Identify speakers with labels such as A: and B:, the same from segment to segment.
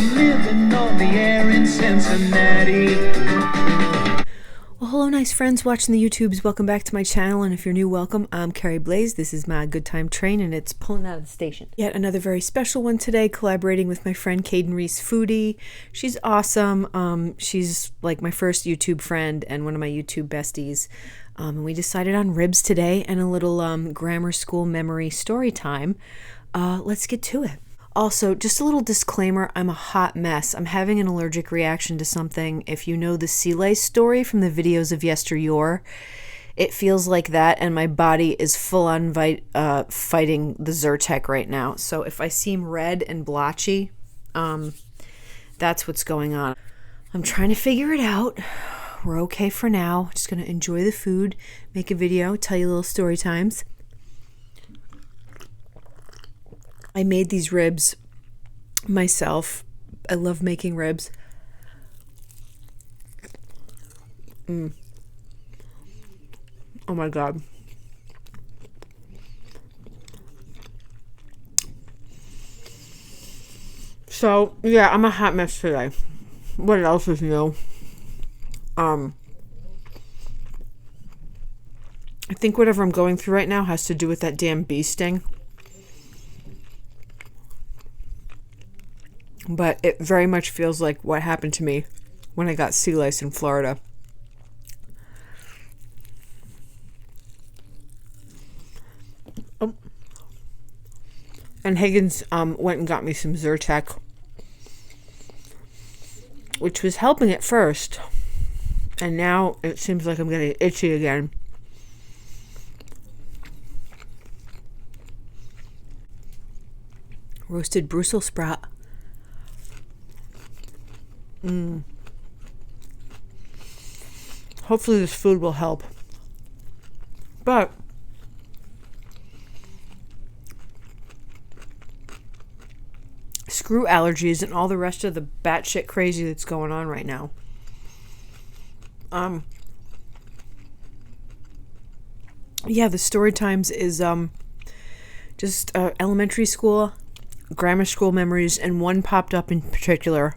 A: I'm living on the air in Cincinnati.
B: Well, hello, nice friends watching the YouTubes. Welcome back to my channel, and if you're new, welcome. I'm Carrie Blaze. This is my Good Time train, and it's pulling out of the station. Yet another very special one today, collaborating with my friend Caiden Rhys, FOODIE. She's awesome. She's like my first YouTube friend and one of my YouTube besties. And we decided on ribs today and a little grammar school memory story time. Let's get to it. Also, just a little disclaimer, I'm a hot mess. I'm having an allergic reaction to something. If you know the sea lice story from the videos of yesteryear, it feels like that, and my body is full on fighting the Zyrtec right now. So if I seem red and blotchy, that's what's going on. I'm trying to figure it out. We're okay for now. Just gonna enjoy the food, make a video, tell you little story times. I made these ribs myself. I love making ribs. Oh my God. So, yeah, I'm a hot mess today. What else is new? I think whatever I'm going through right now has to do with that damn bee sting. But it very much feels like what happened to me when I got sea lice in Florida. Oh. And Higgins went and got me some Zyrtec, which was helping at first. And now it seems like I'm getting itchy again. Roasted Brussels sprout. Hopefully this food will help. But screw allergies and all the rest of the batshit crazy that's going on right now. Yeah, the story times is just elementary school, grammar school memories, and one popped up in particular.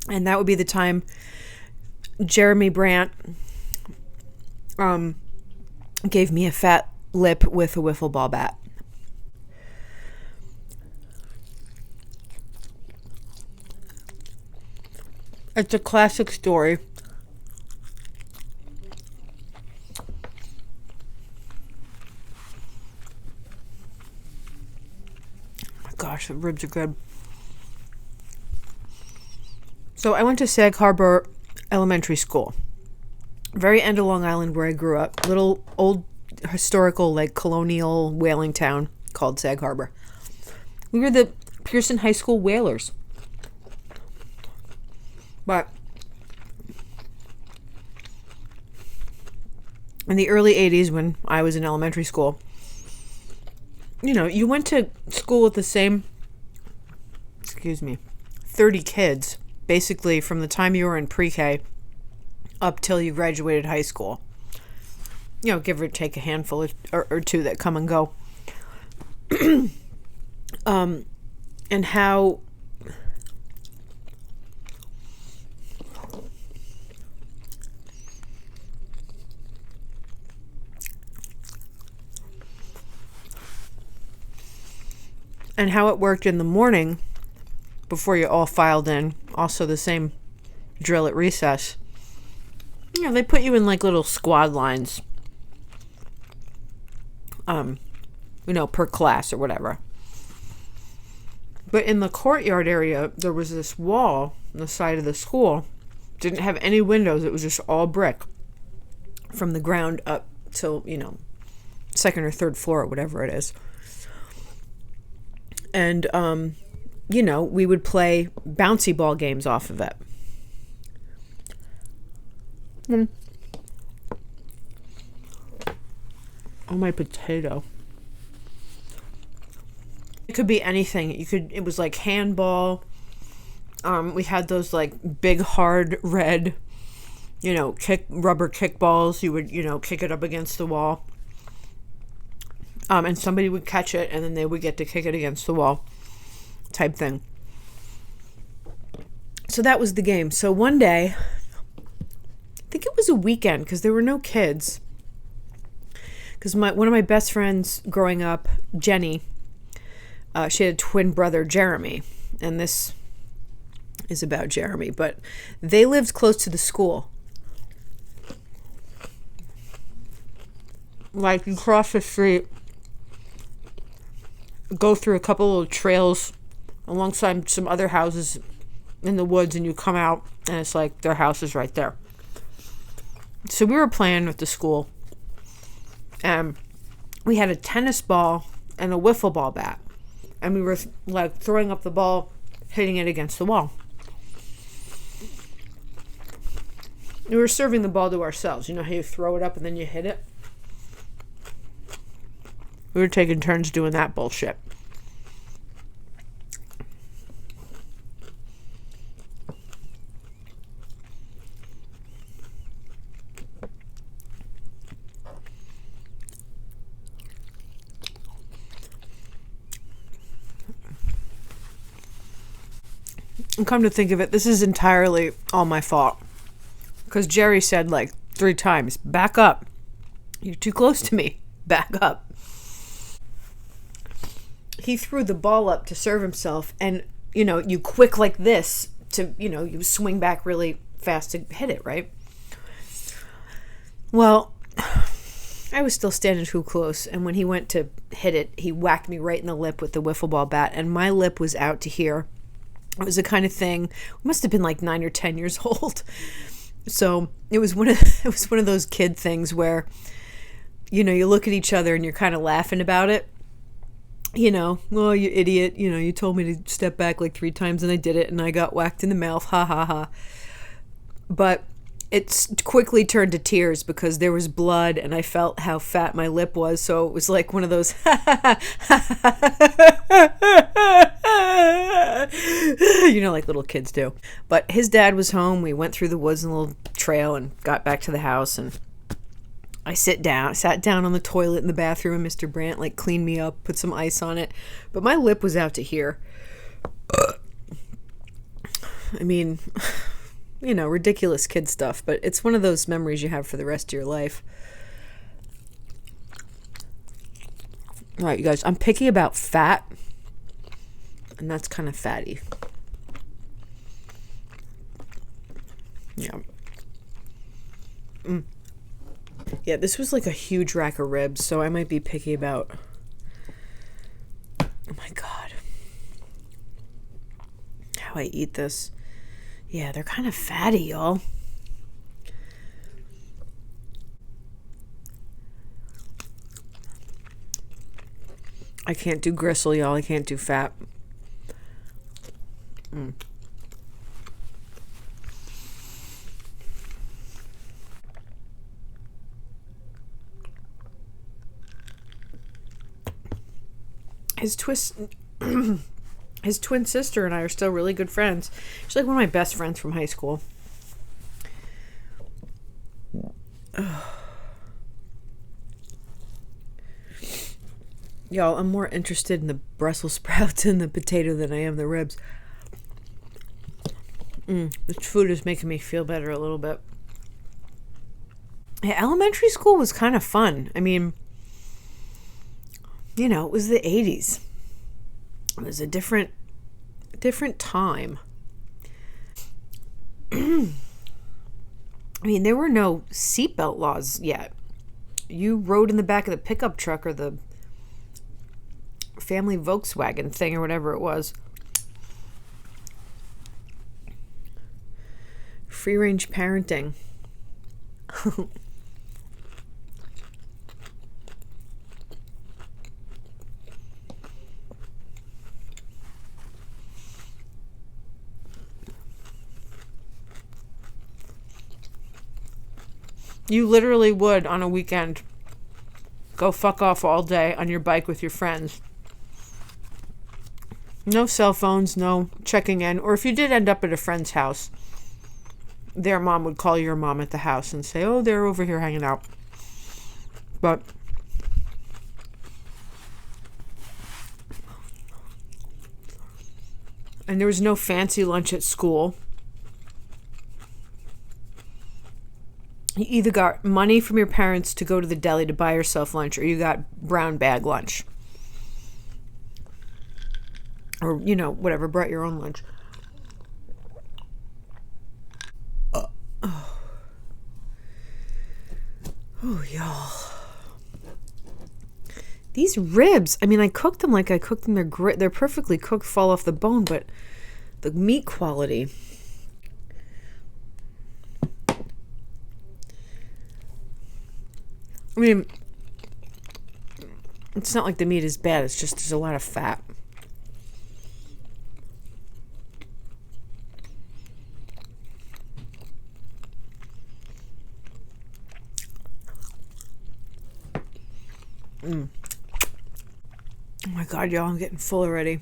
B: And that would be the time Jeremy Brandt gave me a fat lip with a wiffle ball bat. It's a classic story. Oh my gosh, the ribs are good. So I went to Sag Harbor Elementary School, very end of Long Island where I grew up. Little old historical, like colonial whaling town called Sag Harbor. We were the Pearson High School Whalers. But in the early 80s, when I was in elementary school, you know, you went to school with the same, 30 kids. Basically, from the time you were in pre-K up till you graduated high school. You know, give or take a handful or two that come and go. And how it worked in the morning before you all filed in. Also the same drill at recess. You know, they put you in like little squad lines. You know, per class or whatever. But in the courtyard area, there was this wall on the side of the school. Didn't have any windows. It was just all brick. From the ground up till, you know, second or third floor or whatever it is. And, you know, we would play bouncy ball games off of it. Oh, my potato. It could be anything. It was like handball. We had those like big, hard, red, you know, rubber kickballs. You would, you know, kick it up against the wall. And somebody would catch it, and then they would get to kick it against the wall. type thing. So that was the game. So one day, I think it was a weekend because there were no kids. Because one of my best friends growing up, Jenny, she had a twin brother, Jeremy. And this is about Jeremy. But they lived close to the school. Like, you cross the street, go through a couple of trails alongside some other houses in the woods, and you come out, and it's like their house is right there. So we were playing with the school, and we had a tennis ball and a wiffle ball bat, and we were like throwing up the ball, hitting it against the wall. We were serving the ball to ourselves. You know how you throw it up and then you hit it? We were taking turns doing that bullshit. And come to think of it, this is entirely all my fault. Because Jerry said like 3 times, back up. You're too close to me. Back up. He threw the ball up to serve himself, and, you know, you quick like this to, you know, you swing back really fast to hit it, right? Well, I was still standing too close, and when he went to hit it, he whacked me right in the lip with the wiffle ball bat, and my lip was out to here. It was the kind of thing, we must have been like 9 or 10 years old. So it was one of those kid things where, you know, you look at each other and you're kind of laughing about it. You know, well, you idiot, you know, you told me to step back like 3 times and I did it and I got whacked in the mouth, ha ha ha. But it quickly turned to tears because there was blood and I felt how fat my lip was. So it was like one of those, you know, like little kids do. But his dad was home. We went through the woods and a little trail and got back to the house, and I sat down on the toilet in the bathroom, and Mr. Brandt like cleaned me up, put some ice on it, but my lip was out to here. I mean, you know, ridiculous kid stuff, but it's one of those memories you have for the rest of your life. All right, you guys, I'm picky about fat, and that's kind of fatty. Yeah. Yeah, this was like a huge rack of ribs, so I might be picky about... Oh my God. How I eat this. Yeah, they're kind of fatty, y'all. I can't do gristle, y'all. I can't do fat. His twin sister and I are still really good friends. She's like one of my best friends from high school. Y'all, I'm more interested in the Brussels sprouts and the potato than I am the ribs. This food is making me feel better a little bit. Yeah, elementary school was kind of fun. I mean, you know, it was the 80s. It was a different time. I mean, there were no seatbelt laws yet. You rode in the back of the pickup truck or the family Volkswagen thing or whatever it was. Free range parenting. You literally would, on a weekend, go fuck off all day on your bike with your friends. No cell phones, no checking in. Or if you did end up at a friend's house, their mom would call your mom at the house and say, oh, they're over here hanging out. But And there was no fancy lunch at school. You either got money from your parents to go to the deli to buy yourself lunch, or you got brown bag lunch. Or, you know, whatever, brought your own lunch. Oh, y'all. These ribs, I mean, I cooked them like I cooked them. They're perfectly cooked, fall off the bone, but the meat quality. I mean, it's not like the meat is bad. It's just there's a lot of fat. Oh my God, y'all, I'm getting full already.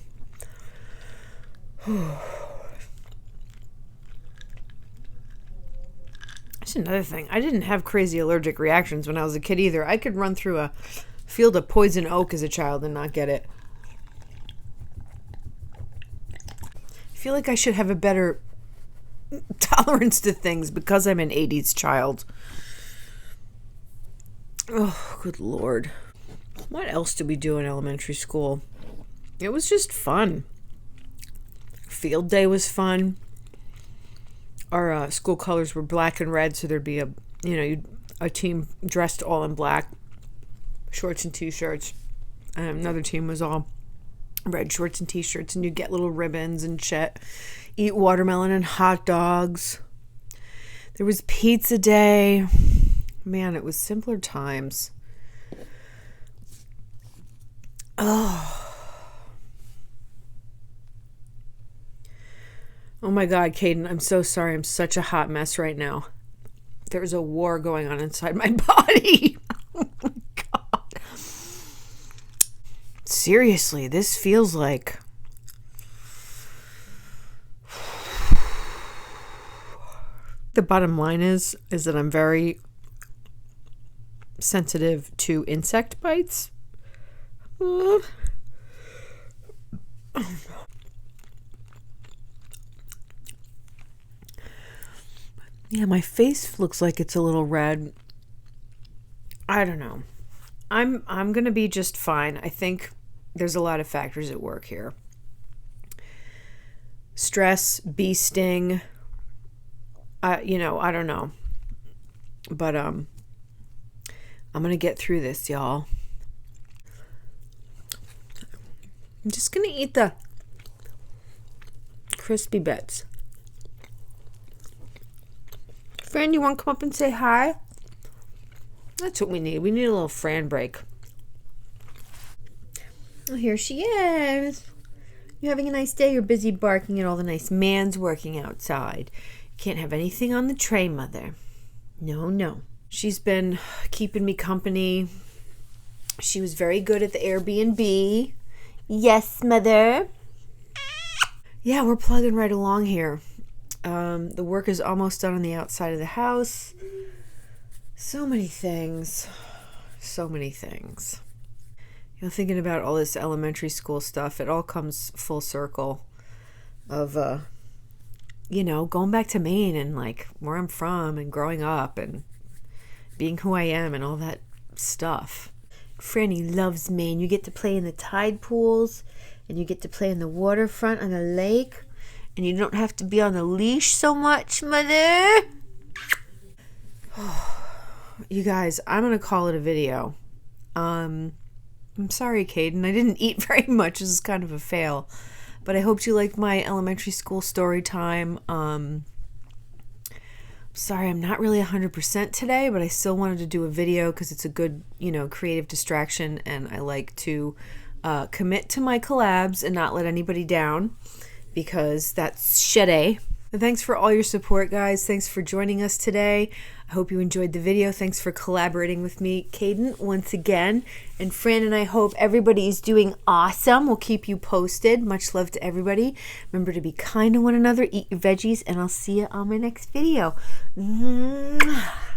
B: That's another thing. I didn't have crazy allergic reactions when I was a kid either. I could run through a field of poison oak as a child and not get it. I feel like I should have a better tolerance to things because I'm an 80s child. Oh, good Lord. What else did we do in elementary school? It was just fun. Field day was fun. Our school colors were black and red, so there'd be a team dressed all in black, shorts and t-shirts. Another team was all red shorts and t-shirts, and you'd get little ribbons and shit. Eat watermelon and hot dogs. There was pizza day. Man, it was simpler times. Oh my God, Caiden, I'm so sorry. I'm such a hot mess right now. There's a war going on inside my body. Oh my God. Seriously, this feels like... The bottom line is that I'm very sensitive to insect bites. Yeah, my face looks like it's a little red. I don't know. I'm gonna be just fine. I think there's a lot of factors at work here. Stress, bee sting. I don't know. But I'm gonna get through this, y'all. I'm just gonna eat the crispy bits. Fran, you want to come up and say hi? That's what we need. We need a little Fran break. Oh, here she is. You having a nice day? You're busy barking at all the nice mans working outside. You can't have anything on the tray, Mother. No. She's been keeping me company. She was very good at the Airbnb. Yes, Mother. Yeah, we're plugging right along here. The work is almost done on the outside of the house. So many things. Thinking about all this elementary school stuff, it all comes full circle of, going back to Maine and like where I'm from and growing up and being who I am and all that stuff. Franny loves Maine. You get to play in the tide pools and you get to play in the waterfront on the lake. And you don't have to be on the leash so much, Mother. You guys, I'm going to call it a video. I'm sorry, Caiden. I didn't eat very much. This is kind of a fail. But I hope you liked my elementary school story time. Sorry, I'm not really 100% today, but I still wanted to do a video because it's a good, creative distraction. And I like to commit to my collabs and not let anybody down, because that's shitty. Thanks for all your support, guys. Thanks for joining us today. I hope you enjoyed the video. Thanks for collaborating with me, Caiden, once again. And Fran and I hope everybody's doing awesome. We'll keep you posted. Much love to everybody. Remember to be kind to one another, eat your veggies, and I'll see you on my next video. Mwah.